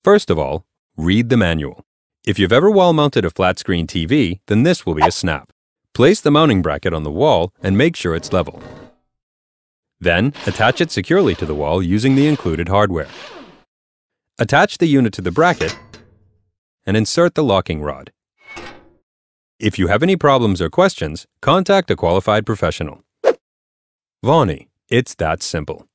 First of all, read the manual. If you've ever wall-mounted a flat-screen TV, then this will be a snap. Place the mounting bracket on the wall and make sure it's level. Then, attach it securely to the wall using the included hardware. Attach the unit to the bracket and insert the locking rod. If you have any problems or questions, contact a qualified professional. Vauni, it's that simple.